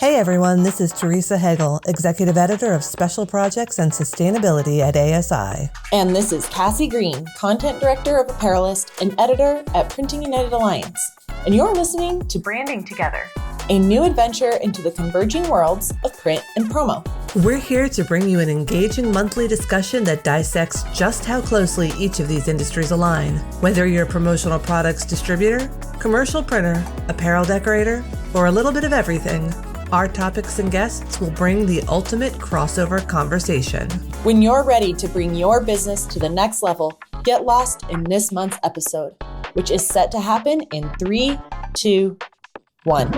Hey everyone, this is Teresa Hegel, Executive Editor of Special Projects and Sustainability at ASI. And this is Cassie Green, Content Director of Apparelist and Editor at Printing United Alliance. And you're listening to Branding Together, a new adventure into the converging worlds of print and promo. We're here to bring you an engaging monthly discussion that dissects just how closely each of these industries align. Whether you're a promotional products distributor, commercial printer, apparel decorator, or a little bit of everything, our topics and guests will bring the ultimate crossover conversation. When you're ready to bring your business to the next level, get lost in this month's episode, which is set to happen in 3, 2, 1.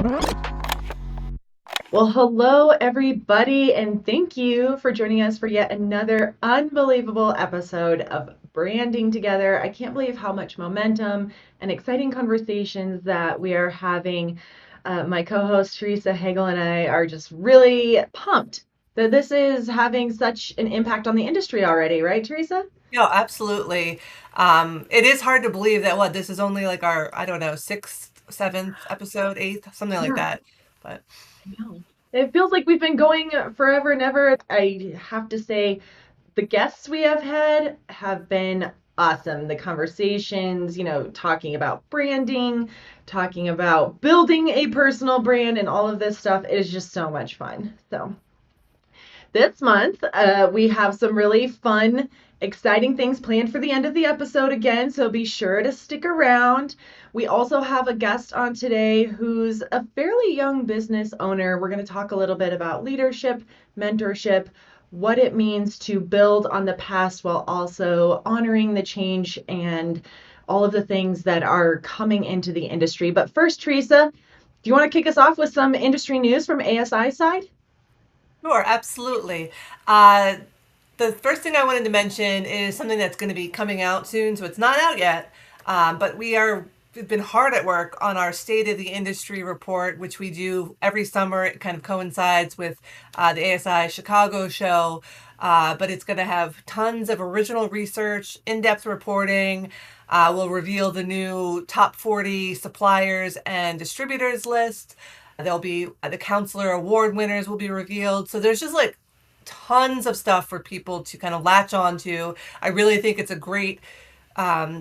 Well, hello, everybody, and thank you for joining us for yet another unbelievable episode of Branding Together. I can't believe how much momentum and exciting conversations that we are having. My co-host Teresa Hegel and I are just really pumped that this is having such an impact on the industry already, right, Teresa? No, absolutely. It is hard to believe that this is only like our, I don't know, 6th, 7th episode, 8th, something like that. But no, it feels like we've been going forever and ever. I have to say, the guests we have had have been awesome. The conversations, talking about branding, talking about building a personal brand and all of this stuff is just so much fun. So this month, we have some really fun, exciting things planned for the end of the episode again, so be sure to stick around. We also have a guest on today who's a fairly young business owner. We're going to talk a little bit about leadership, mentorship, what it means to build on the past while also honoring the change and all of the things that are coming into the industry. But first, Teresa, do you want to kick us off with some industry news from ASI side? Sure, absolutely. The first thing I wanted to mention is something that's going to be coming out soon, so it's not out yet, but we've been hard at work on our State of the Industry report, which we do every summer. It kind of coincides with the ASI Chicago show, but it's going to have tons of original research, in-depth reporting. We'll reveal the new top 40 suppliers and distributors list. There'll be the Counselor Award winners will be revealed. So there's just tons of stuff for people to kind of latch onto. I really think it's a great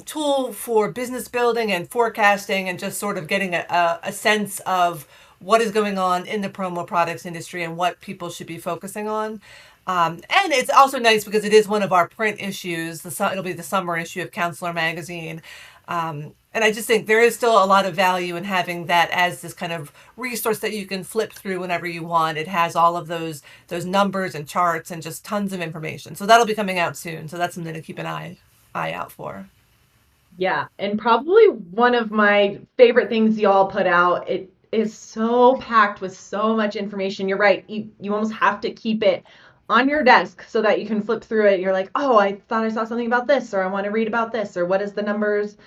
tool for business building and forecasting and just sort of getting a sense of what is going on in the promo products industry and what people should be focusing on. And it's also nice because it is one of our print issues. It'll be the summer issue of Counselor magazine. And I just think there is still a lot of value in having that as this kind of resource that you can flip through whenever you want. It has all of those numbers and charts and just tons of information. So that'll be coming out soon. So that's something to keep an eye out for. Yeah, and probably one of my favorite things y'all put out. It is so packed with so much information. You're right. You almost have to keep it on your desk so that you can flip through it. You're like, oh, I thought I saw something about this, or I want to read about this, or what is the numbers,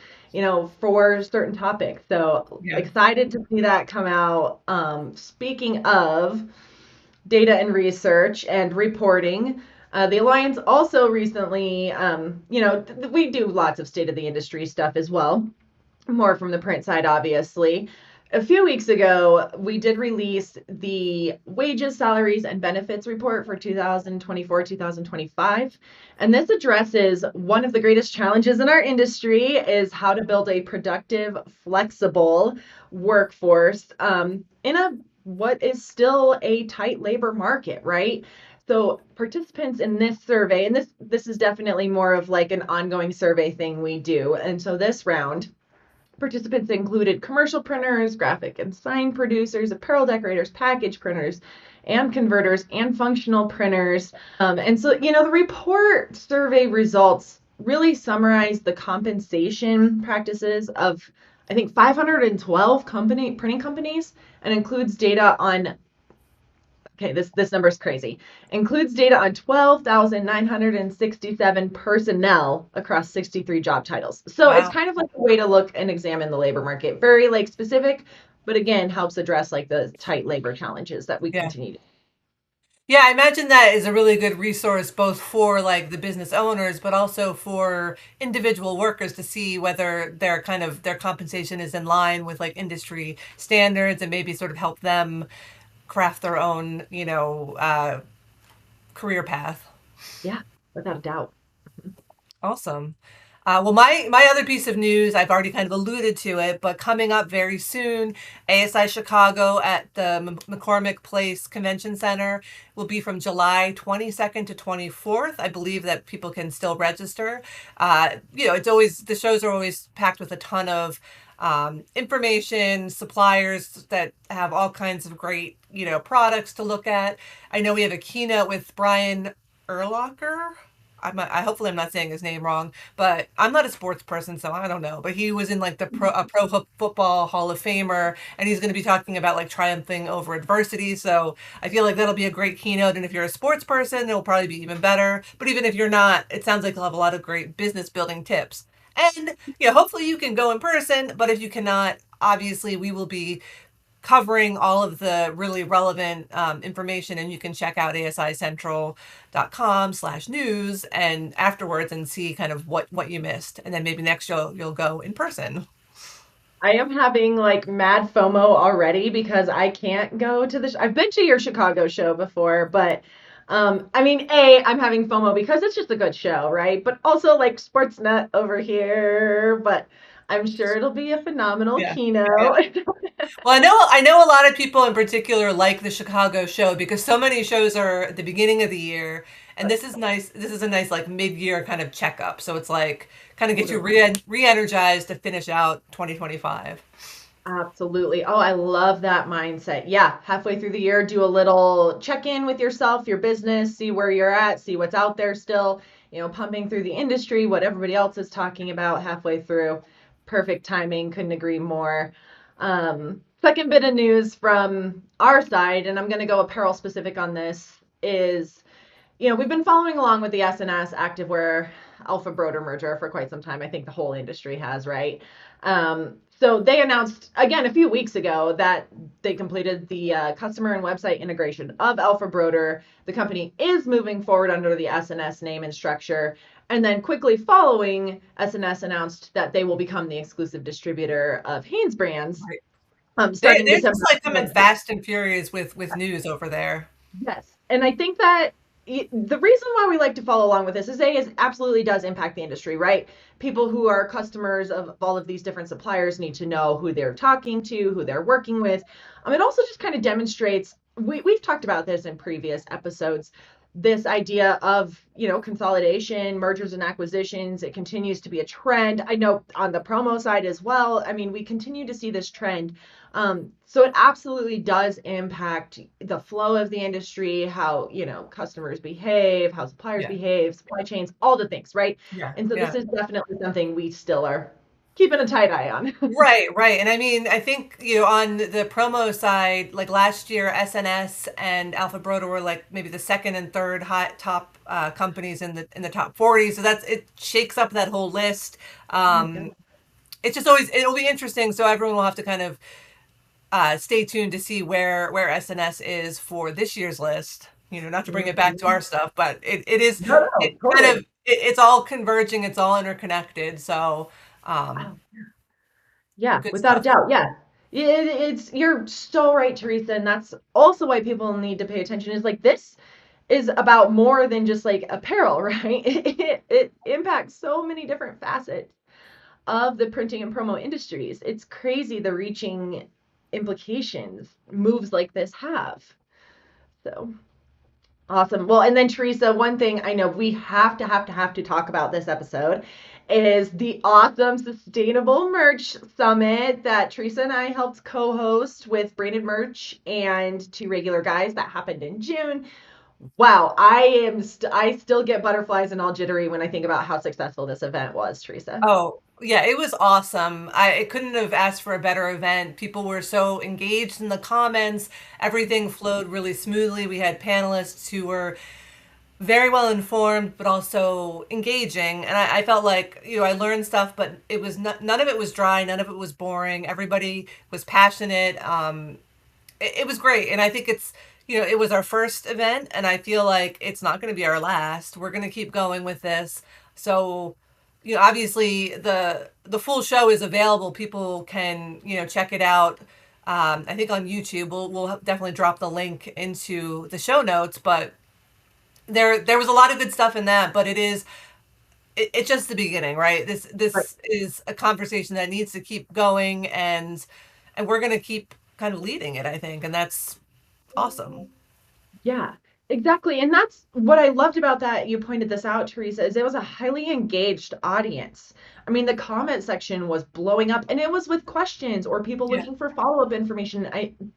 for certain topics. So Excited to see that come out. Speaking of data and research and reporting, the Alliance also recently, we do lots of state of the industry stuff as well, more from the print side, obviously. A few weeks ago, we did release the Wages, Salaries, and Benefits report for 2024-2025. And this addresses one of the greatest challenges in our industry is how to build a productive, flexible workforce in what is still a tight labor market, right? So participants in this survey, and this is definitely more of an ongoing survey thing we do. And so this round, participants included commercial printers, graphic and sign producers, apparel decorators, package printers, and converters, and functional printers. And so, the report survey results really summarize the compensation practices of, I think, 512 printing companies, and includes data on, this number is crazy, includes data on 12,967 personnel across 63 job titles. So Wow. It's kind of a way to look and examine the labor market. Very specific, but again, helps address the tight labor challenges that we continue to. Yeah, I imagine that is a really good resource both for the business owners, but also for individual workers to see whether their compensation is in line with industry standards and maybe sort of help them craft their own, career path. Yeah, without a doubt. Awesome. Well, my other piece of news, I've already kind of alluded to it, but coming up very soon, ASI Chicago at the McCormick Place Convention Center will be from July 22nd to 24th. I believe that people can still register. It's always, the shows are always packed with a ton of information, suppliers that have all kinds of great, products to look at. I know we have a keynote with Brian Urlacher. Hopefully I'm not saying his name wrong, but I'm not a sports person, so I don't know. But he was in like the Football Hall of Famer, and he's going to be talking about like triumphing over adversity. So I feel like that'll be a great keynote. And if you're a sports person, it'll probably be even better. But even if you're not, it sounds like they'll have a lot of great business building tips. And hopefully you can go in person. But if you cannot, obviously we will be covering all of the really relevant information, and you can check out asicentral.com/news and afterwards and see kind of what you missed, and then maybe next you'll go in person. I am having like mad FOMO already because I can't go to I've been to your Chicago show before, but I'm having FOMO because it's just a good show, right? But also like Sportsnet over here, but I'm sure it'll be a phenomenal keynote. Yeah. Well, I know a lot of people in particular like the Chicago show because so many shows are at the beginning of the year, and this is nice. This is a nice like mid-year kind of checkup. So it's like kind of gets you re-energized to finish out 2025. Absolutely. Oh, I love that mindset. Yeah, halfway through the year, do a little check-in with yourself, your business, see where you're at, see what's out there still, pumping through the industry, what everybody else is talking about halfway through. Perfect timing. Couldn't agree more. Second bit of news from our side, and I'm going to go apparel specific on this, is, we've been following along with the S&S Activewear Alpha Broder merger for quite some time. I think the whole industry has, right? So they announced, again, a few weeks ago that they completed the customer and website integration of Alpha Broder. The company is moving forward under the S&S name and structure. And then quickly following, S&S announced that they will become the exclusive distributor of Hanes brands. Right. Starting they're December. Just like coming fast and furious with news over there. Yes. And I think that the reason why we like to follow along with this is it absolutely does impact the industry, right? People who are customers of all of these different suppliers need to know who they're talking to, who they're working with. It also just kind of demonstrates, we've talked about this in previous episodes, this idea of, consolidation, mergers and acquisitions. It continues to be a trend. I know on the promo side as well. We continue to see this trend. So it absolutely does impact the flow of the industry, how, customers behave, how suppliers behave, supply chains, all the things, right? Yeah. And so this is definitely something we still are keeping a tight eye on. Right. And I think, on the promo side, like last year, SNS and Alpha Broder were like maybe the second and third top companies in the top 40. So it shakes up that whole list. It's just always, it'll be interesting. So everyone will have to kind of stay tuned to see where SNS is for this year's list. Not to bring it back to our stuff, but it is totally. Kind of it's all converging. It's all interconnected. So. Yeah, without a doubt. Yeah. It's you're so right, Teresa, and that's also why people need to pay attention. Is like this is about more than just like apparel, right? It impacts so many different facets of the printing and promo industries. It's crazy the reaching implications moves like this have. So awesome. Well, and then Teresa, one thing I know we have to talk about this episode is the awesome Sustainable Merch Summit that Teresa and I helped co-host with Branded Merch and two regular guys. That happened in June. Wow, I still get butterflies and all jittery when I think about how successful this event was, Teresa. Oh, yeah, it was awesome. I couldn't have asked for a better event. People were so engaged in the comments. Everything flowed really smoothly. We had panelists who were very well informed, but also engaging. And I felt like, I learned stuff, but it was none of it was dry. None of it was boring. Everybody was passionate. It was great. And I think it's, it was our first event, and I feel like it's not going to be our last. We're going to keep going with this. So, obviously the full show is available. People can, check it out I think on YouTube. We'll definitely drop the link into the show notes, but there was a lot of good stuff in that, but it's just the beginning, right? Right. This is a conversation that needs to keep going, and we're gonna keep kind of leading it, I think, and that's awesome. Yeah, exactly. And that's what I loved about that. You pointed this out, Teresa, is it was a highly engaged audience. I mean, the comment section was blowing up and it was with questions or people Yeah. looking for follow-up information.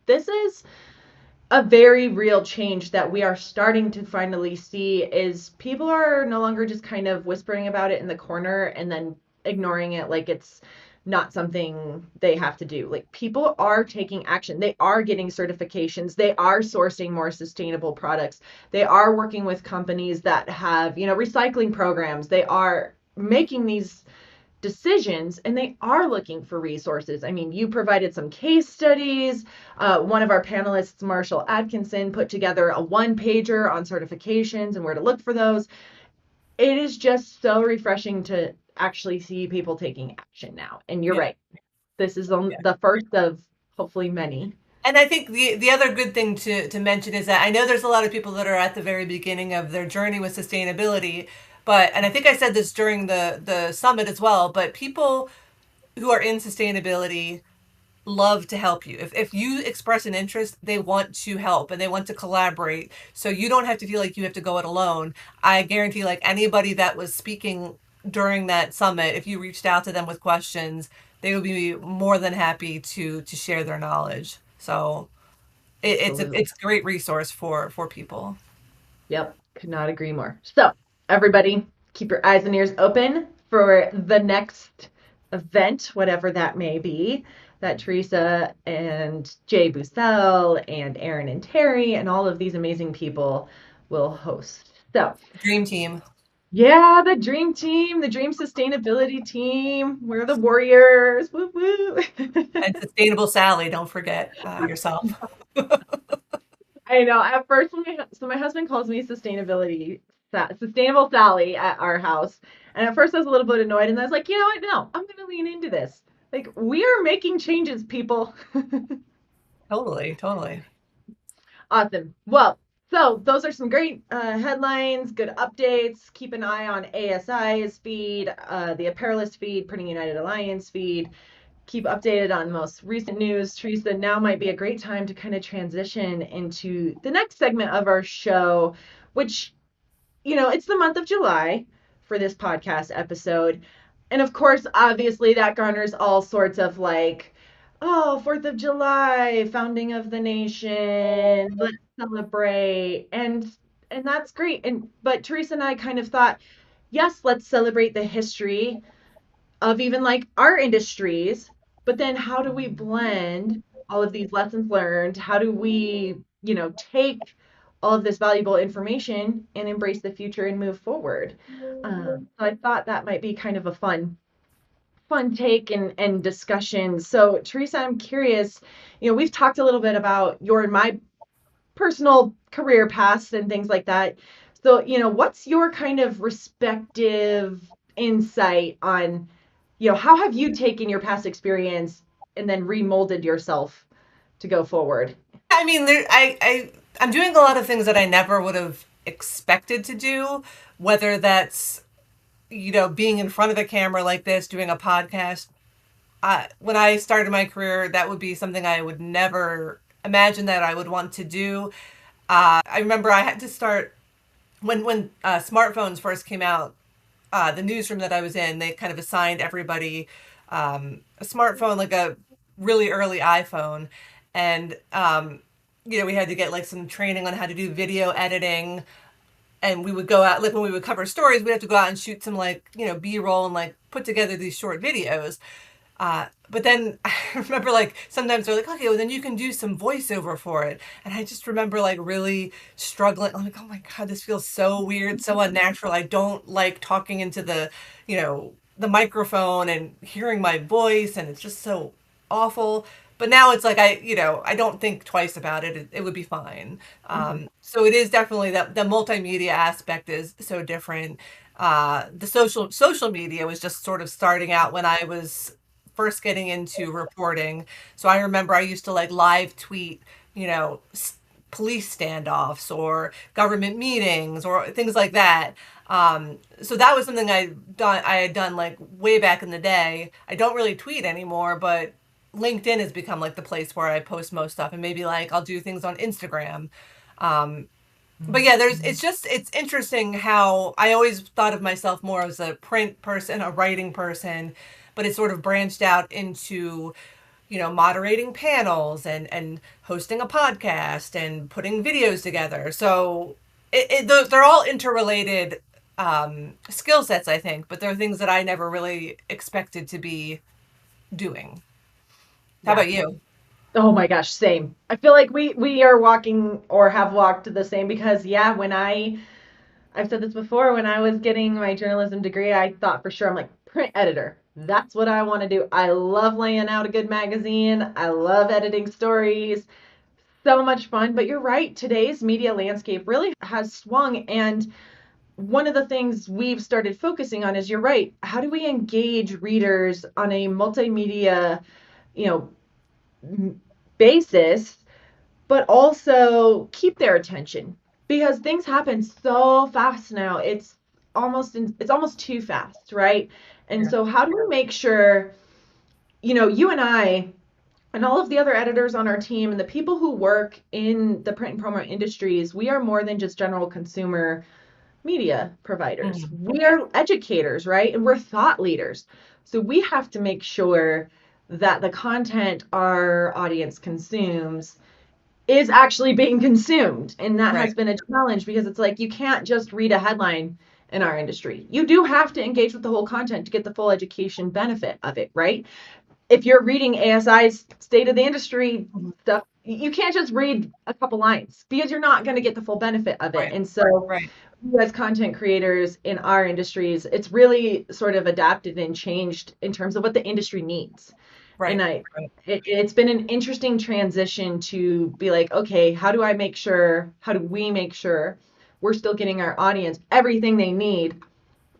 This is a very real change that we are starting to finally see is people are no longer just kind of whispering about it in the corner and then ignoring it like it's not something they have to do. Like people are taking action. They are getting certifications. They are sourcing more sustainable products. They are working with companies that have, recycling programs. They are making these decisions and they are looking for resources. I mean, you provided some case studies. One of our panelists, Marshall Atkinson, put together a one pager on certifications and where to look for those. It is just so refreshing to actually see people taking action now. And you're Yeah. right. This is the first of hopefully many. And I think the other good thing to mention is that I know there's a lot of people that are at the very beginning of their journey with sustainability, but and I think I said this during the summit as well, but people who are in sustainability love to help you. If you express an interest, they want to help and they want to collaborate. So you don't have to feel like you have to go it alone. I guarantee like anybody that was speaking during that summit, if you reached out to them with questions, they would be more than happy to share their knowledge. So Absolutely. it's a great resource for people. Yep, could not agree more. So, everybody, keep your eyes and ears open for the next event, whatever that may be, that Teresa and Jay Bussell and Aaron and Terry and all of these amazing people will host. So, Dream team. yeah, the dream team, the dream sustainability team. We're the warriors. Woo woo. And sustainable Sally, don't forget yourself. I know. At first, so my husband calls me sustainable Sally at our house, and at first I was a little bit annoyed, and I was like, you know what? No, I'm gonna lean into this. Like we are making changes, people. Totally, totally. Awesome. Well, so those are some great headlines, good updates. Keep an eye on ASI's feed, the Apparelist feed, Printing United Alliance feed. Keep updated on most recent news. Teresa, now might be a great time to kind of transition into the next segment of our show, which, it's the month of July for this podcast episode. And of course, obviously, that garners all sorts of like, oh, 4th of July, founding of the nation, let's celebrate. And that's great. But Teresa and I kind of thought, yes, let's celebrate the history of even like our industries, but then how do we blend all of these lessons learned? How do we, take all of this valuable information and embrace the future and move forward? So I thought that might be kind of a fun take and discussion. So Teresa, I'm curious, we've talked a little bit about your and my personal career paths and things like that. So, what's your kind of respective insight on, how have you taken your past experience and then remolded yourself to go forward? I mean, I'm doing a lot of things that I never would have expected to do, whether that's, being in front of a camera like this, doing a podcast. When I started my career, that would be something I would never imagine that I would want to do. I remember I had to start when smartphones first came out. The newsroom that I was in, they kind of assigned everybody a smartphone, like a really early iPhone, and we had to get like some training on how to do video editing. And we would go out, like when we would cover stories, we'd have to go out and shoot some like, B-roll and like put together these short videos. But then I remember like sometimes they're like, okay, well then you can do some voiceover for it. And I just remember like really struggling. I'm like, oh my God, this feels so weird, so unnatural. I don't like talking into the microphone and hearing my voice, and it's just so awful. But now it's like I don't think twice about it. It would be fine. Mm-hmm. So it is definitely that the multimedia aspect is so different. The social media was just sort of starting out when I was first getting into reporting. So I remember I used to like live tweet, you know, police standoffs or government meetings or things like that. So that was something I had done like way back in the day. I don't really tweet anymore, but LinkedIn has become like the place where I post most stuff, and maybe like I'll do things on Instagram. But yeah, it's interesting how I always thought of myself more as a print person, a writing person, but it sort of branched out into, you know, moderating panels and hosting a podcast and putting videos together. So they're all interrelated skill sets, I think, but they're things that I never really expected to be doing. How about you? Oh my gosh, same. I feel like we are walking or have walked the same because yeah, I've said this before, when I was getting my journalism degree, I thought for sure I'm like print editor. That's what I want to do. I love laying out a good magazine. I love editing stories. So much fun, but you're right. Today's media landscape really has swung, and one of the things we've started focusing on is, you're right, how do we engage readers on a multimedia, you know, basis, but also keep their attention, because things happen so fast now. It's almost too fast, right? And Yeah. so how do we make sure, you and I and all of the other editors on our team and the people who work in the print and promo industries, we are more than just general consumer media providers. Mhm. We are educators, right? And we're thought leaders. So we have to make sure that the content our audience consumes is actually being consumed. And that has Right. been a challenge, because it's like you can't just read a headline in our industry. You do have to engage with the whole content to get the full education benefit of it, right? If you're reading ASI's state of the industry Mhm. stuff, you can't just read a couple lines, because you're not going to get the full benefit of it. Right. And so, Right. as content creators in our industries, it's really sort of adapted and changed in terms of what the industry needs. And Right. Right. it's been an interesting transition to be like, okay, how do we make sure we're still getting our audience everything they need,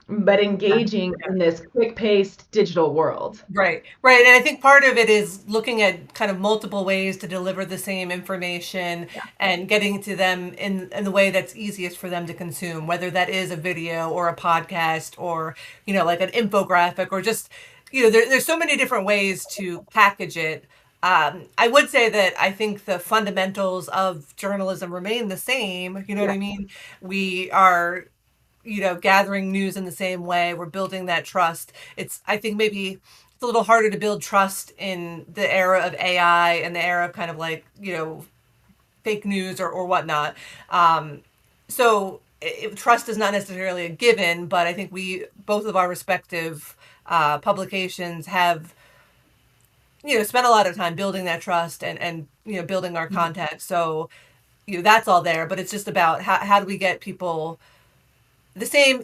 but Yeah. engaging in this quick-paced digital world? Right, right. And I think part of it is looking at kind of multiple ways to deliver the same information and getting to them in the way that's easiest for them to consume, whether that is a video or a podcast or, you know, like an infographic or just, you know, there's so many different ways to package it. I would say that I think the fundamentals of journalism remain the same. You know what Yeah. I mean? We are, you know, gathering news in the same way. We're building that trust. I think maybe it's a little harder to build trust in the era of AI and the era of kind of like, you know, fake news or whatnot. So trust is not necessarily a given, but I think both of our respective publications have, you know, spent a lot of time building that trust and, you know, building our content. So, you know, that's all there, but it's just about how do we get people the same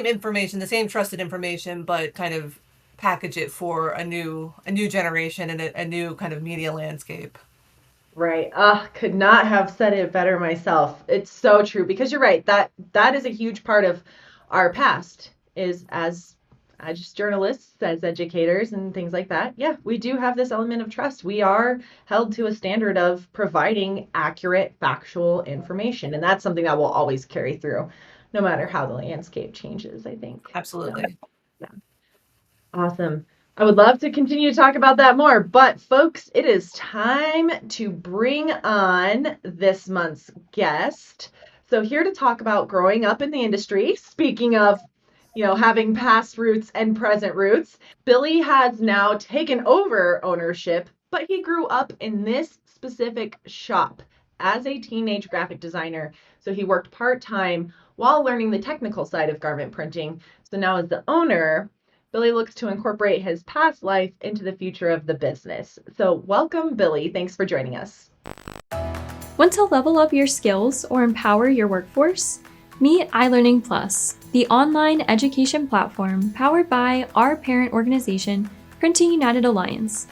information, the same trusted information, but kind of package it for a new generation and a new kind of media landscape. Right. Could not have said it better myself. It's so true, because you're right. That is a huge part of our past, is as just journalists, as educators and things like that. Yeah, we do have this element of trust. We are held to a standard of providing accurate, factual information, and that's something that will always carry through, no matter how the landscape changes, I think. So, Absolutely. yeah. Awesome. I would love to continue to talk about that more, but folks, it is time to bring on this month's guest. So here to talk about growing up in the industry, speaking of, having past roots and present roots, Billy has now taken over ownership, but he grew up in this specific shop as a teenage graphic designer. So he worked part-time while learning the technical side of garment printing. So now as the owner, Billy looks to incorporate his past life into the future of the business. So, welcome, Billy. Thanks for joining us. Want to level up your skills or empower your workforce? Meet iLearning Plus, the online education platform powered by our parent organization, Printing United Alliance.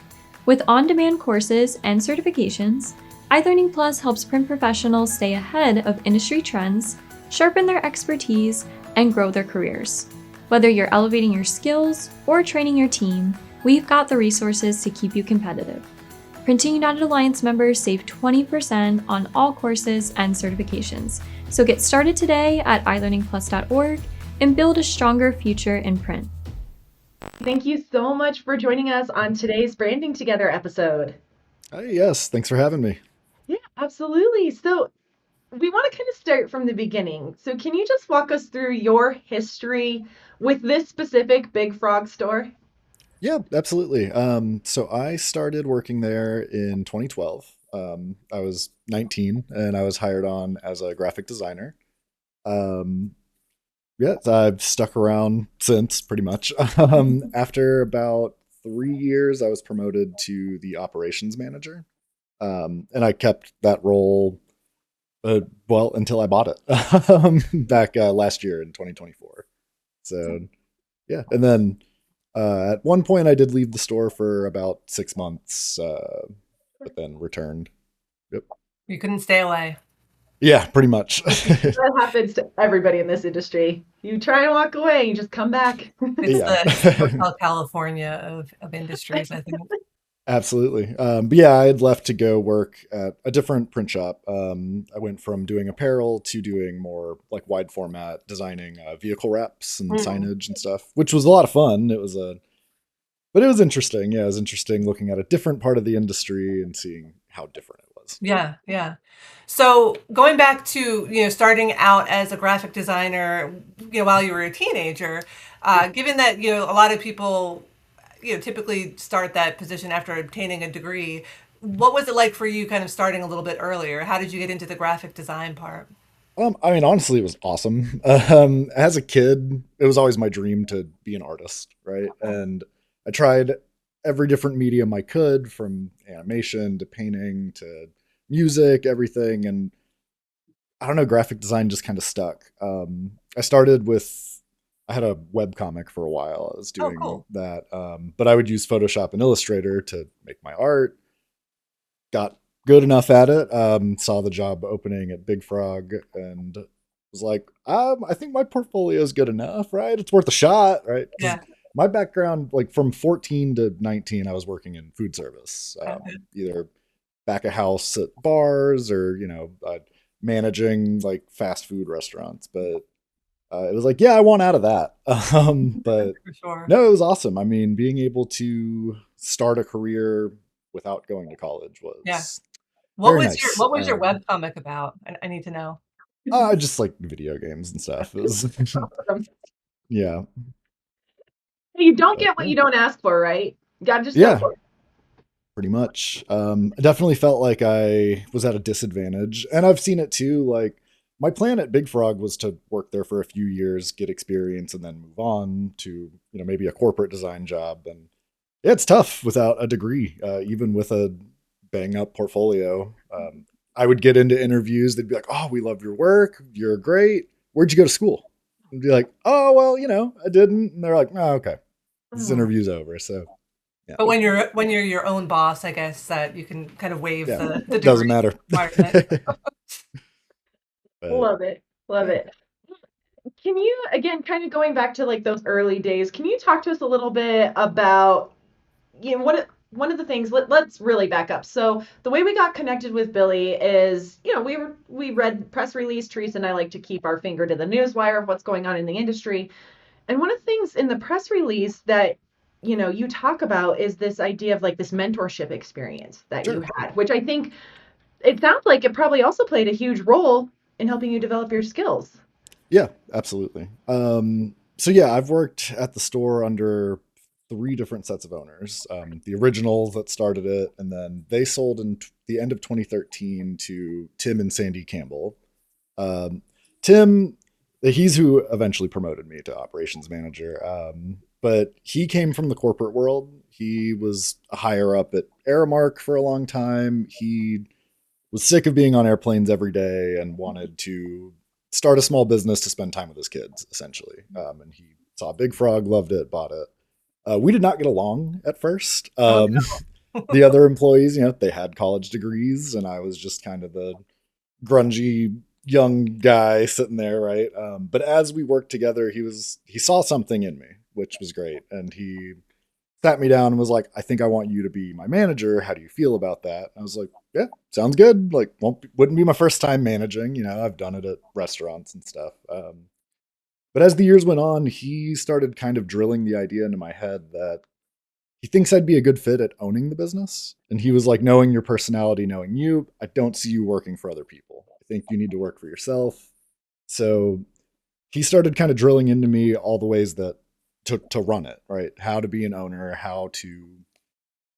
With on-demand courses and certifications, iLearning Plus helps print professionals stay ahead of industry trends, sharpen their expertise, and grow their careers. Whether you're elevating your skills or training your team, we've got the resources to keep you competitive. Printing United Alliance members save 20% on all courses and certifications. So get started today at ilearningplus.org and build a stronger future in print. Thank you so much for joining us on today's Branding Together episode. Yes, thanks for having me. Yeah, absolutely. So we want to kind of start from the beginning. So can you just walk us through your history with this specific Big Frog store? Yeah, absolutely. So I started working there in 2012. I was 19 and I was hired on as a graphic designer. Um, yeah, so I've stuck around since pretty much. After about 3 years, I was promoted to the operations manager. And I kept that role, well, until I bought it back last year in 2024. So yeah, and then at one point I did leave the store for about 6 months, but then returned. Yep. You couldn't stay away. Yeah, pretty much. That happens to everybody in this industry. You try and walk away, you just come back. It's the Yeah. Hotel California of industries, I think. Absolutely. But yeah, I had left to go work at a different print shop. I went from doing apparel to doing more like wide format designing vehicle wraps and signage and stuff, which was a lot of fun. But it was interesting. Yeah, it was interesting looking at a different part of the industry and seeing how different it was. Yeah, yeah. So going back to, starting out as a graphic designer, while you were a teenager, given that, a lot of people, typically start that position after obtaining a degree, what was it like for you kind of starting a little bit earlier? How did you get into the graphic design part? I mean, honestly, it was awesome. As a kid, it was always my dream to be an artist, right? And I tried every different medium I could, from animation to painting to music, everything. And I don't know, graphic design just kind of stuck. I started with, I had a web comic for a while. I was doing cool. that, but I would use Photoshop and Illustrator to make my art. Got good enough at it. Saw the job opening at Big Frog and was like, I think my portfolio is good enough, right? It's worth a shot, right? 'Cause Yeah. my background, like from 14 to 19, I was working in food service, Okay. either back of house at bars or, managing like fast food restaurants. But it was like, yeah, I want out of that. But For sure. no, it was awesome. I mean, being able to start a career without going to college Yeah. was What very was your nice. what was your web comic about? I need to know. Just like video games and stuff. It was, yeah, You don't but get what yeah, you don't ask for, right? You gotta just go yeah, for it. pretty much. I definitely felt like I was at a disadvantage, and I've seen it too. Like my plan at Big Frog was to work there for a few years, get experience, and then move on to maybe a corporate design job. And yeah, it's tough without a degree, even with a bang up portfolio. I would get into interviews. They'd be like, "Oh, we love your work. You're great. Where'd you go to school?" And be like, "Oh, well, I didn't." And they're like, "Oh, okay. This Oh, interview's over." So yeah, But when you're your own boss, I guess that you can kind of waive yeah, the doesn't degree matter. requirement. But love it. Love yeah, it. Can you, again, kind of going back to like those early days, can you talk to us a little bit about, one of the things, let's really back up. So the way we got connected with Billy is, we read press release. Teresa and I like to keep our finger to the newswire of what's going on in the industry. And one of the things in the press release that, you talk about is this idea of like this mentorship experience that you sure. had, which I think it sounds like it probably also played a huge role in helping you develop your skills. Yeah, absolutely. So yeah, I've worked at the store under three different sets of owners. The original that started it, and then they sold in the end of 2013 to Tim and Sandy Campbell. Um, Tim, he's who eventually promoted me to operations manager. But he came from the corporate world. He was a higher up at Aramark for a long time. He was sick of being on airplanes every day and wanted to start a small business to spend time with his kids, essentially. And he saw Big Frog, loved it, bought it. We did not get along at first. Oh, The other employees, they had college degrees, and I was just kind of the grungy young guy sitting there, right? But as we worked together, he saw something in me, which was great, and he sat me down and was like, I think I want you to be my manager. How do you feel about that? I was like, yeah, sounds good. Like, wouldn't be my first time managing. You know, I've done it at restaurants and stuff. But as the years went on, he started kind of drilling the idea into my head that he thinks I'd be a good fit at owning the business. And he was like, knowing your personality, knowing you, I don't see you working for other people. I think you need to work for yourself. So he started kind of drilling into me all the ways that to run it, right? How to be an owner, how to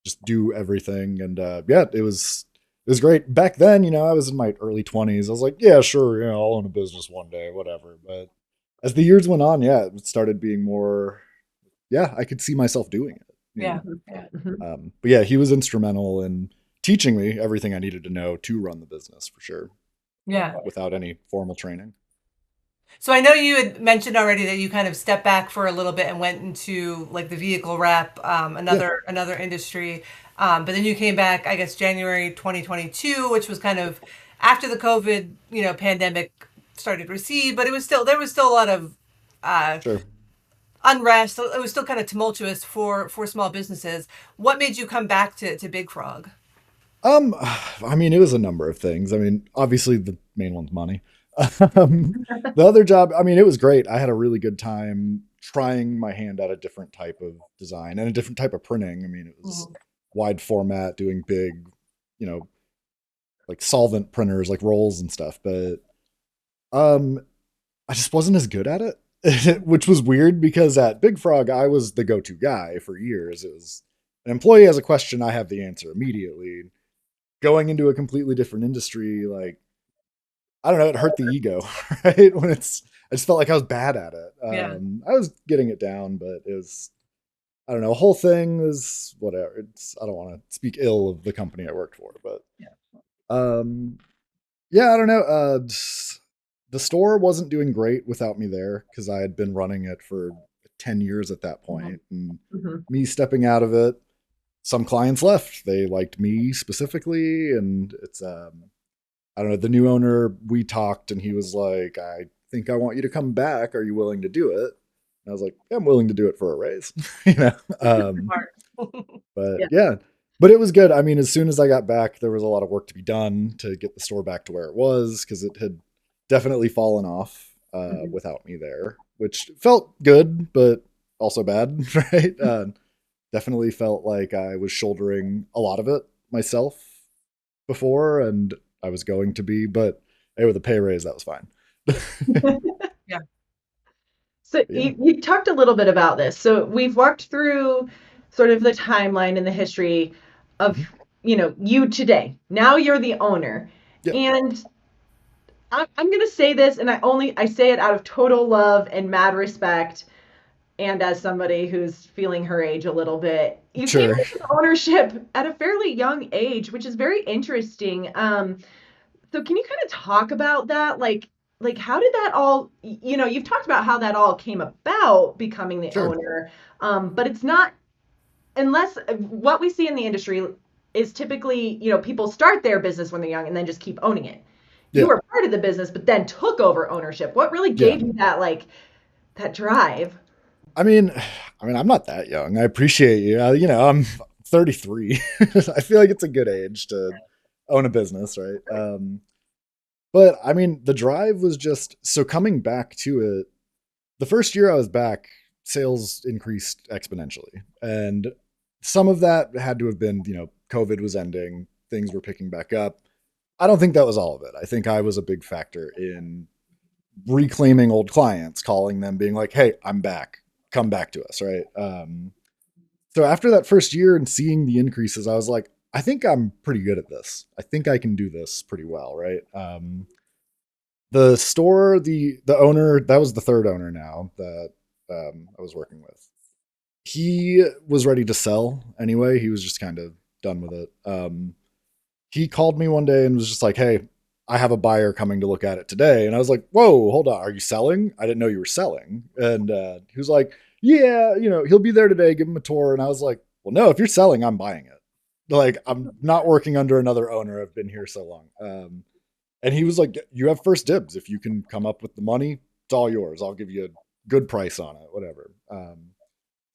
just do everything. And yeah, it was great. Back then, you know, I was in my early 20s. I was like, yeah, sure, you know, I'll own a business one day, whatever. But as the years went on, yeah, it started being more, yeah, I could see myself doing it. You Yeah. know? Yeah. But yeah, he was instrumental in teaching me everything I needed to know to run the business for sure, Yeah. without any formal training. So I know you had mentioned already that you kind of stepped back for a little bit and went into like the vehicle rep, Yeah, another industry. But then you came back, I guess, January 2022, which was kind of after the COVID, pandemic started to recede, but there was still a lot of uh, sure. unrest. It was still kind of tumultuous for small businesses. What made you come back to Big Frog? Um, I mean, it was a number of things. I mean, obviously the main one's money. The other job, I mean, it was great. I had a really good time trying my hand at a different type of design and a different type of printing. I mean, it was Mhm. wide format, doing big, you know, like solvent printers, like rolls and stuff. But um, I just wasn't as good at it, which was weird because at Big Frog, I was the go-to guy for years. It was an employee has a question, I have the answer immediately. Going into a completely different industry, like I don't know, it hurt the ego, right? I just felt like I was bad at it. Yeah. I was getting it down, but it was, I don't know, the whole thing was whatever. I don't want to speak ill of the company I worked for, but um, yeah, I don't know. The store wasn't doing great without me there because I had been running it for 10 years at that point, and Mhm. me stepping out of it, some clients left. They liked me specifically, and it's I don't know, the new owner, we talked and he was like, I think I want you to come back. Are you willing to do it? And I was like, yeah, I'm willing to do it for a raise. you know? Smart. But Yeah. yeah, but it was good. I mean, as soon as I got back, there was a lot of work to be done to get the store back to where it was because it had definitely fallen off Mhm. without me there, which felt good, but also bad, right? Definitely felt like I was shouldering a lot of it myself before, and I was going to be, but hey, with a pay raise, that was fine. Yeah. So Yeah. you talked a little bit about this. So we've walked through sort of the timeline and the history of, Mhm. you today. Now you're the owner. Yeah. And I'm gonna say this, and I say it out of total love and mad respect, and as somebody who's feeling her age a little bit. You came Sure. into ownership at a fairly young age, which is very interesting. So can you kind of talk about that? Like how did that all, you've talked about how that all came about becoming the Sure. owner. But it's not, unless what we see in the industry is typically, people start their business when they're young and then just keep owning it. You Yeah. were part of the business, but then took over ownership. What really Yeah. gave you that, like, that drive? I mean, I'm not that young. I appreciate you. I'm 33. I feel like it's a good age to own a business, right? But I mean, the drive was just so coming back to it. The first year I was back, sales increased exponentially, and some of that had to have been, COVID was ending, things were picking back up. I don't think that was all of it. I think I was a big factor in reclaiming old clients, calling them, being like, "Hey, I'm back. Come back to us." Right. So after that first year and seeing the increases, I was like, I think I'm pretty good at this. I think I can do this pretty well. Right. The store, the owner, that was the third owner now that I was working with. He was ready to sell anyway. He was just kind of done with it. He called me one day and was just like, "Hey, I have a buyer coming to look at it today." And I was like, "Whoa, hold on, are you selling? I didn't know you were selling." And he was like, "Yeah, he'll be there today. Give him a tour." And I was like, "Well, no, if you're selling, I'm buying it. Like, I'm not working under another owner. I've been here so long." And he was like, "You have first dibs. If you can come up with the money, it's all yours. I'll give you a good price on it, whatever."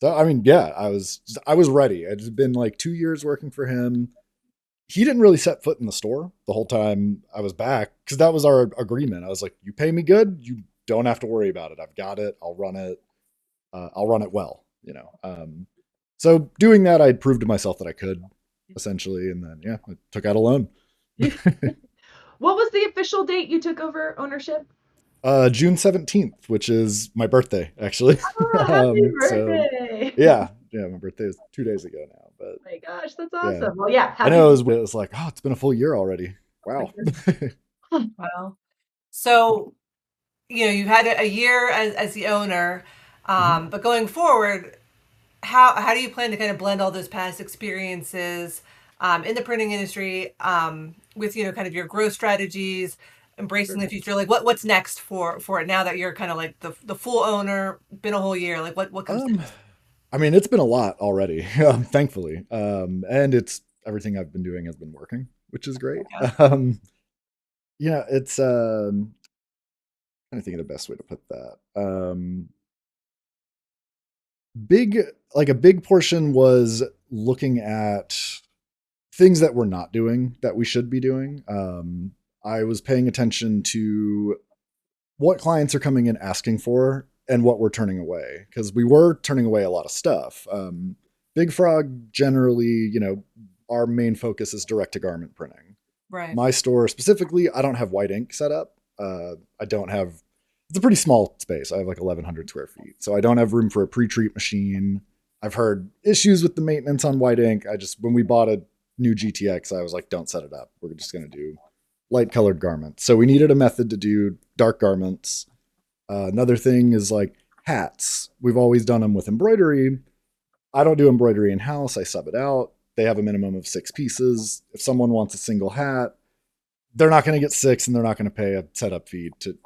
So I mean, yeah, I was ready. It's been like 2 years working for him. He didn't really set foot in the store the whole time I was back because that was our agreement. I was like, you pay me good, you don't have to worry about it. I've got it. I'll run it. I'll run it well. So doing that, I'd proved to myself that I could essentially, and then yeah, I took out a loan. What was the official date you took over ownership? June 17th, which is my birthday, actually. Oh, happy So birthday. yeah, my birthday is 2 days ago now, but My gosh, that's yeah, awesome. Well, yeah, I happy. know it was like, oh, it's been a full year already. Wow. Wow. So, you've had a year as the owner, Mhm. but going forward, how do you plan to kind of blend all those past experiences in the printing industry with kind of your growth strategies, embracing the future? Like what's next for it now that you're kind of like the full owner, been a whole year? Like what comes Um, next? I mean, it's been a lot already, thankfully. And it's everything I've been doing has been working, which is great. Yeah. It's trying to think of the best way to put that. Big like a big portion was looking at things that we're not doing that we should be doing. I was paying attention to what clients are coming in asking for and what we're turning away because we were turning away a lot of stuff. Big Frog generally, our main focus is direct to garment printing. Right. My store specifically, I don't have white ink set up. I don't have. It's a pretty small space. I have like 1,100 square feet, so I don't have room for a pre-treat machine. I've heard issues with the maintenance on white ink. When we bought a new GTX, I was like, don't set it up. We're just going to do light colored garments. So we needed a method to do dark garments. Another thing is like hats. We've always done them with embroidery. I don't do embroidery in house. I sub it out. They have a minimum of 6 pieces. If someone wants a single hat, they're not going to get six and they're not going to pay a setup fee to.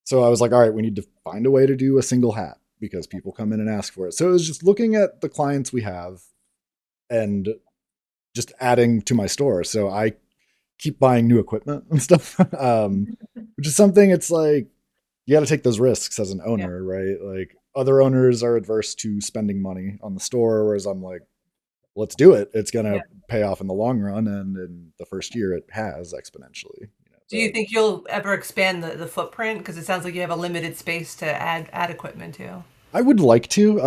So I was like, all right, we need to find a way to do a single hat because people come in and ask for it. So it was just looking at the clients we have and just adding to my store. So I keep buying new equipment and stuff, which is something it's like, you got to take those risks as an Yeah. owner, right? Like other owners are adverse to spending money on the store, whereas I'm like, let's do it. It's going Yeah. to pay off in the long run. And in the first year, it has exponentially. Do you think you'll ever expand the footprint? Because it sounds like you have a limited space to add equipment to. I would like to.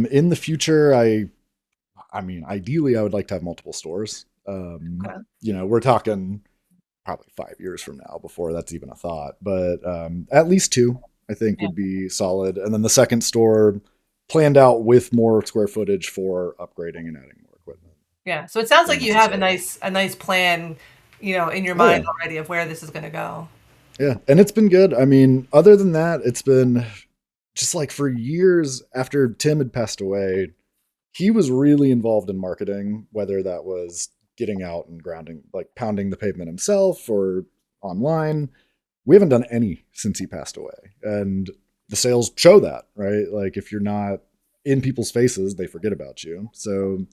In the future, I mean, ideally, I would like to have multiple stores. Okay. We're talking probably 5 years from now before that's even a thought, but at least two, I think, Yeah. would be solid. And then the second store planned out with more square footage for upgrading and adding more equipment Yeah. So it sounds when like you have a necessary. nice plan, in your Oh mind yeah, already of where this is going to go. yeah, and it's been good. I mean, other than that, it's been just like for years after Tim had passed away, he was really involved in marketing, whether that was getting out and grounding, like pounding the pavement himself or online. We haven't done any since he passed away. And the sales show that, right? Like if you're not in people's faces, they forget about you. So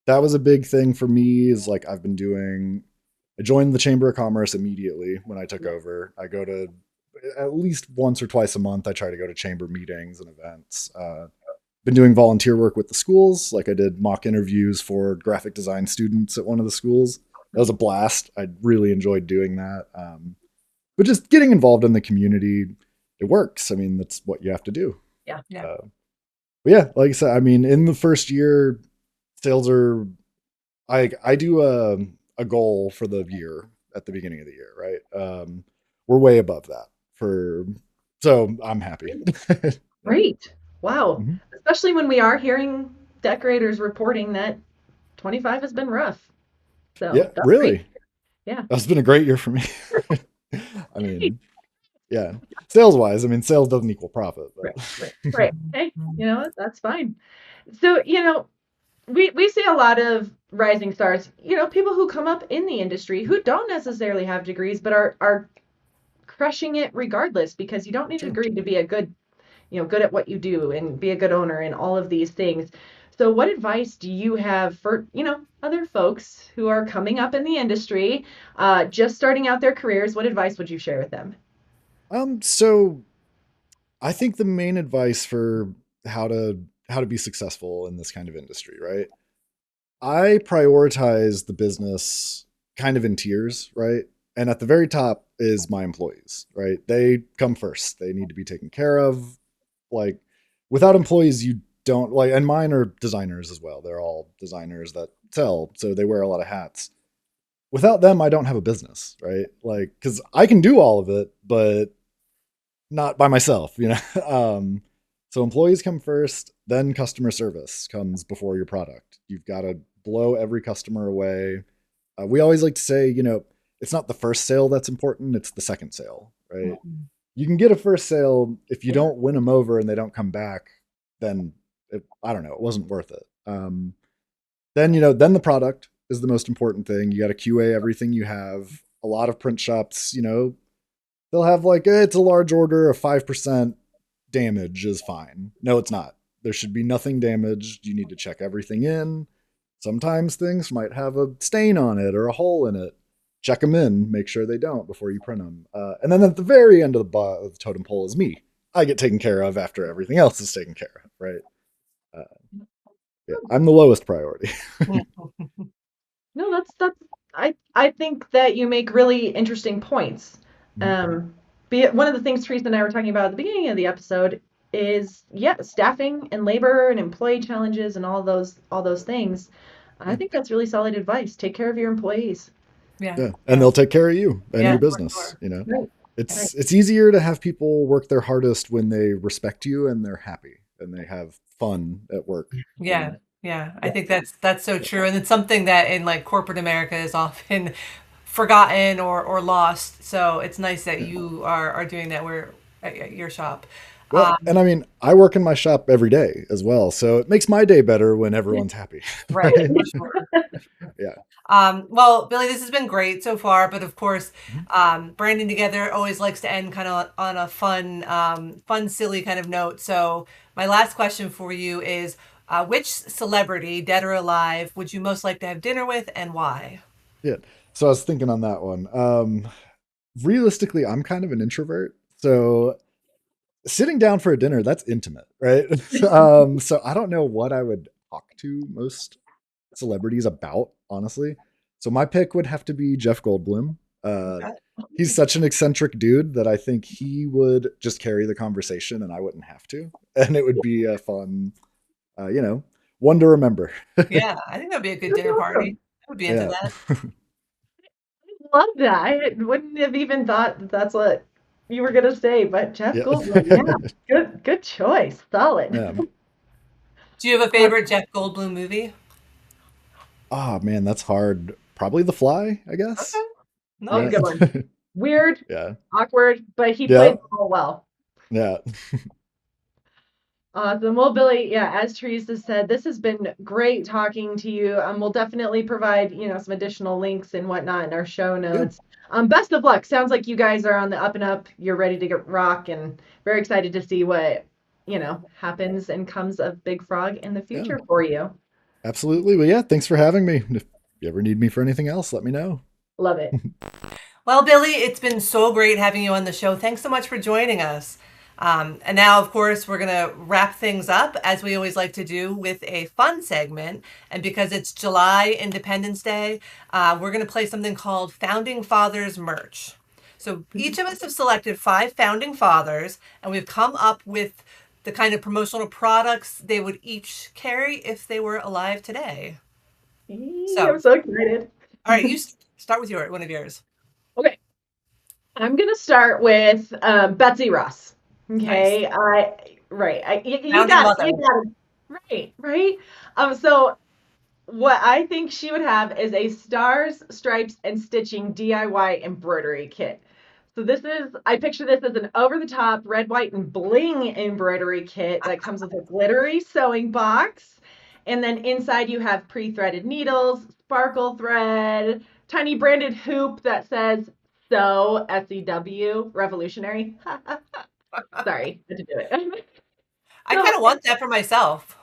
that was a big thing for me is like I joined the Chamber of Commerce immediately when I took over. I go to at least once or twice a month. I try to go to chamber meetings and events. Been doing volunteer work with the schools. Like I did mock interviews for graphic design students at one of the schools. That was a blast. I really enjoyed doing that. But just getting involved in the community, it works. I mean, that's what you have to do. Yeah. Yeah. But yeah, like I said, I mean, in the first year, sales are. I do a goal for the year at the beginning of the year, right? We're way above that so I'm happy. Great. Wow. Mhm. Especially when we are hearing decorators reporting that 25 has been rough. Yeah, So that's great. really, Yeah. that's been a great year for me. I Hey, mean, yeah, sales wise, I mean, sales doesn't equal profit, right, but right, right. Hey, that's fine. So, we see a lot of rising stars, people who come up in the industry who don't necessarily have degrees, but are crushing it regardless because you don't need a sure. degree to be a good at what you do and be a good owner and all of these things. So what advice do you have for, other folks who are coming up in the industry, just starting out their careers? What advice would you share with them? So I think the main advice for how to how to be successful in this kind of industry, right? I prioritize the business kind of in tiers, right? And at the very top is my employees, right? They come first. They need to be taken care of. Like without employees, you don't like, and mine are designers as well. They're all designers that sell, so they wear a lot of hats. Without them, I don't have a business, right? Like, because I can do all of it, but not by myself, you know? So employees come first, then customer service comes before your product. You've got to blow every customer away. We always like to say, you know, it's not the first sale that's important, it's the second sale, right? You can get a first sale if you don't win them over and they don't come back, then I don't know, it wasn't worth it. Then, you know, then the product is the most important thing. You got to QA everything you have. A lot of print shops, you know, they'll have like, it's a large order, a 5% damage is fine. No, it's not. There should be nothing damaged. You need to check everything in. Sometimes things might have a stain on it or a hole in it. Check them in, make sure they don't before you print them. And then at the very end of the totem pole is me. I get taken care of after everything else is taken care of, right? Yeah, I'm the lowest priority. No, that's I think that you make really interesting points. Be it one of the things Teresa and I were talking about at the beginning of the episode is staffing and labor and employee challenges and all those things. I think that's really solid advice. Take care of your employees. Yeah, and they'll take care of you and your business, sure. you know. Right. It's easier to have people work their hardest when they respect you and they're happy and they have fun at work. Yeah. Yeah, I think that's so true, and it's something that in like corporate America is often forgotten or lost. So it's nice that you are doing that where at your shop. Well, and I mean, I work in my shop every day as well, so it makes my day better when everyone's happy. Right, for sure. Yeah. Well, Billy, this has been great so far, but of course, branding together always likes to end kind of on a fun, silly kind of note. So my last question for you is, which celebrity, dead or alive, would you most like to have dinner with and why? Yeah. So I was thinking on that one. Realistically, I'm kind of an introvert, so sitting down for a dinner, that's intimate, right? So I don't know what I would talk to most celebrities about, honestly. So my pick would have to be Jeff Goldblum. He's such an eccentric dude that I think he would just carry the conversation and I wouldn't have to. And it would be a fun, you know, one to remember. Yeah, I think that'd be a good dinner party. I would be into Yeah. that. Love that. I wouldn't have even thought that that's what you were gonna say, but Jeff Yeah. Goldblum, good choice, solid. Yeah. Do you have a favorite Jeff Goldblum movie? Oh man, that's hard. Probably The Fly, I guess. Okay. Oh, Nice. good one. Weird, Yeah. awkward, but he Yeah. played it all well. Yeah. Awesome. Well, Billy, as Teresa said, this has been great talking to you. We'll definitely provide, some additional links and whatnot in our show Yeah. notes. Best of luck. Sounds like you guys are on the up and up. You're ready to get rock and very excited to see what, happens and comes of Big Frog in the Yeah. future for you. Absolutely. Well, yeah, thanks for having me. If you ever need me for anything else, let me know. Love it. Well, Billy, it's been so great having you on the show. Thanks so much for joining us. And now, of course, we're going to wrap things up as we always like to do with a fun segment. And because it's July Independence Day, we're going to play something called Founding Fathers Merch. So each of us have selected 5 founding fathers, and we've come up with the kind of promotional products they would each carry if they were alive today. I'm so excited. All right, you start with one of yours. Okay. I'm going to start with Betsy Ross. Okay. Nice. You got it. Right. So what I think she would have is a stars, stripes, and stitching DIY embroidery kit. So I picture this as an over-the-top red, white, and bling embroidery kit that comes with a glittery sewing box. And then inside you have pre-threaded needles, sparkle thread, tiny branded hoop that says sew, SEW, revolutionary. Sorry, I had to do it. I kind of want that for myself.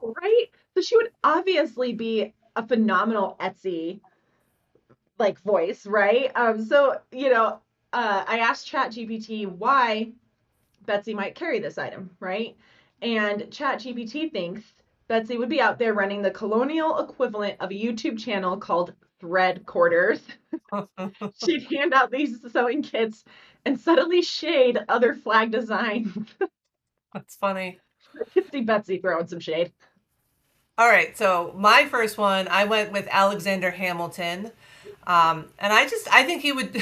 Right? So she would obviously be a phenomenal Etsy voice, right? I asked ChatGPT why Betsy might carry this item, right? And ChatGPT thinks Betsy would be out there running the colonial equivalent of a YouTube channel called Thread Quarters. She'd hand out these sewing kits and subtly shade other flag designs. That's funny. I could see Betsy throwing some shade. All right, so my first one, I went with Alexander Hamilton, and I think he would,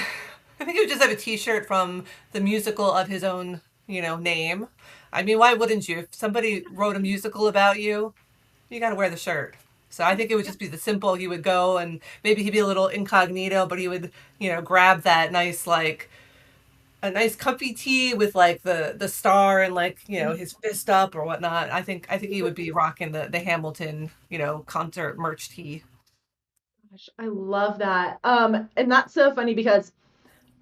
I think he would just have a T-shirt from the musical of his own, name. I mean, why wouldn't you? If somebody wrote a musical about you, you got to wear the shirt. So I think it would just be the simple. He would go and maybe he'd be a little incognito, but he would, grab that nice like a nice comfy tee with like the star and like his fist up or whatnot. I think he would be rocking the Hamilton concert merch tee. Gosh, I love that. And that's so funny because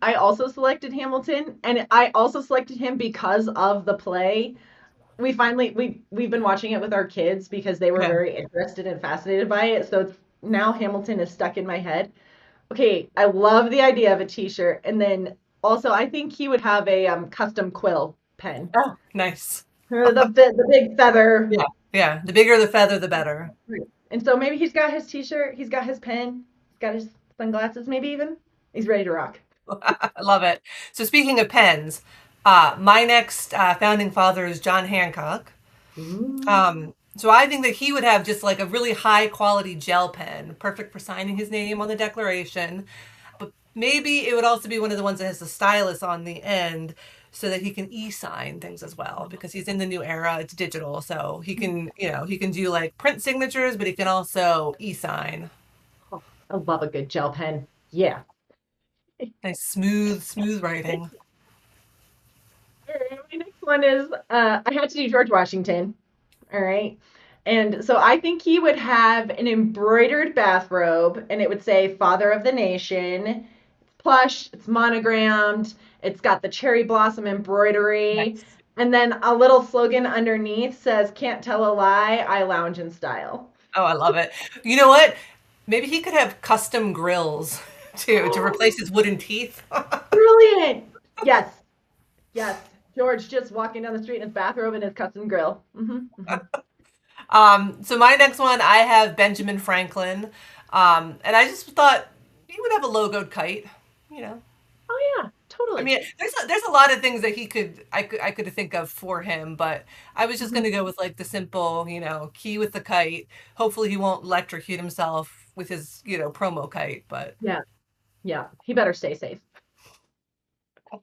I also selected Hamilton, and I also selected him because of the play. We've been watching it with our kids because they were Yeah. very interested and fascinated by it. So it's, now Hamilton is stuck in my head. Okay, I love the idea of a t-shirt, and then also I think he would have a custom quill pen. Oh, nice. The big feather. Yeah. Yeah. The bigger the feather, the better. And so maybe he's got his t-shirt, he's got his pen, he's got his sunglasses, maybe even. He's ready to rock. I love it. So speaking of pens, my next founding father is John Hancock. So I think that he would have just like a really high quality gel pen, perfect for signing his name on the Declaration. But maybe it would also be one of the ones that has the stylus on the end so that he can e-sign things as well because he's in the new era. It's digital. So he can, he can do like print signatures, but he can also e-sign. Oh, I love a good gel pen. Yeah. Nice, smooth writing. My next one is I had to do George Washington. All right. And so I think he would have an embroidered bathrobe and it would say Father of the Nation. It's plush, it's monogrammed, it's got the cherry blossom embroidery. Nice. And then a little slogan underneath says, Can't tell a lie, I lounge in style. Oh, I love it. You know what? Maybe he could have custom grills too to replace his wooden teeth. Brilliant. Yes. Yes. George just walking down the street in his bathrobe and his custom grill. So my next one, I have Benjamin Franklin, and I just thought he would have a logoed kite. You know, Oh yeah, totally. I mean, there's a lot of things that I could think of for him, but I was just gonna go with like the simple, key with the kite. Hopefully, he won't electrocute himself with his promo kite, but Yeah. Yeah. He better stay safe. All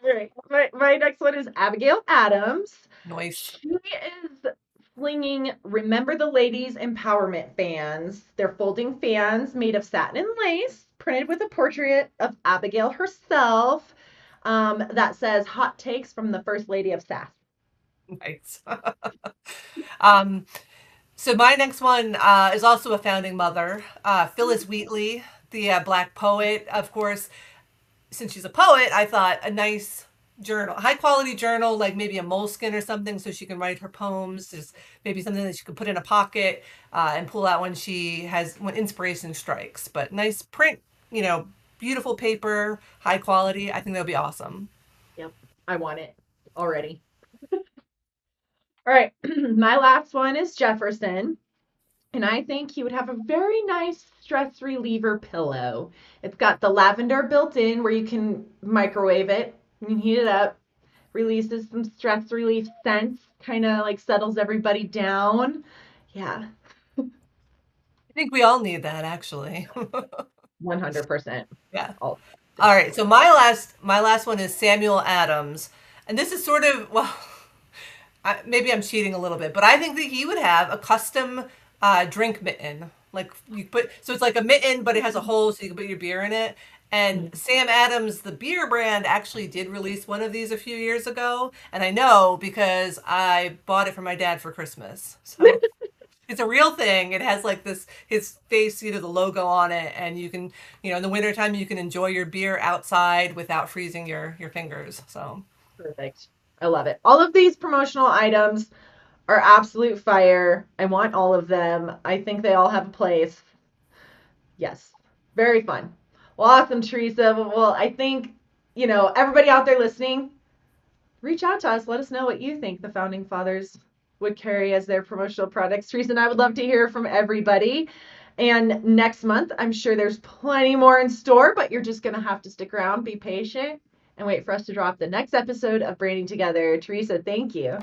right. My next one is Abigail Adams. noise. She is flinging Remember the Ladies empowerment fans. They're folding fans made of satin and lace, printed with a portrait of Abigail herself. That says hot takes from the First Lady of Sass. Nice. um, so my next one is also a founding mother, Phyllis Wheatley, the Black poet. Of course, since she's a poet, I thought a nice journal, high quality journal, like maybe a moleskin or something, so she can write her poems. Just maybe something that she could put in a pocket and pull out when inspiration strikes. But nice print, beautiful paper, high quality. I think that would be awesome. Yep. I want it already. All right. My last one is Jefferson. And I think he would have a very nice stress reliever pillow. It's got the lavender built in where you can microwave it. You can heat it up, releases some stress relief scents, kind of like settles everybody down. Yeah, I think we all need that actually. 100%. Yeah. All. All right. So my last one is Samuel Adams, and this is sort of maybe I'm cheating a little bit, but I think that he would have a custom drink mitten. Like so it's like a mitten, but it has a hole so you can put your beer in it. And Sam Adams, the beer brand, actually did release one of these a few years ago, and I know because I bought it for my dad for Christmas. So it's a real thing. It has like his face, the logo on it, and you can, in the wintertime, you can enjoy your beer outside without freezing your fingers. So Perfect. I love it. All of these promotional items are absolute fire. I want all of them. I think they all have a place. Yes. Very fun. Well, awesome, Teresa. Well, I think, everybody out there listening, reach out to us. Let us know what you think the founding fathers would carry as their promotional products. Teresa and I would love to hear from everybody. And next month, I'm sure there's plenty more in store, but you're just going to have to stick around, be patient, and wait for us to drop the next episode of Branding Together. Teresa, thank you.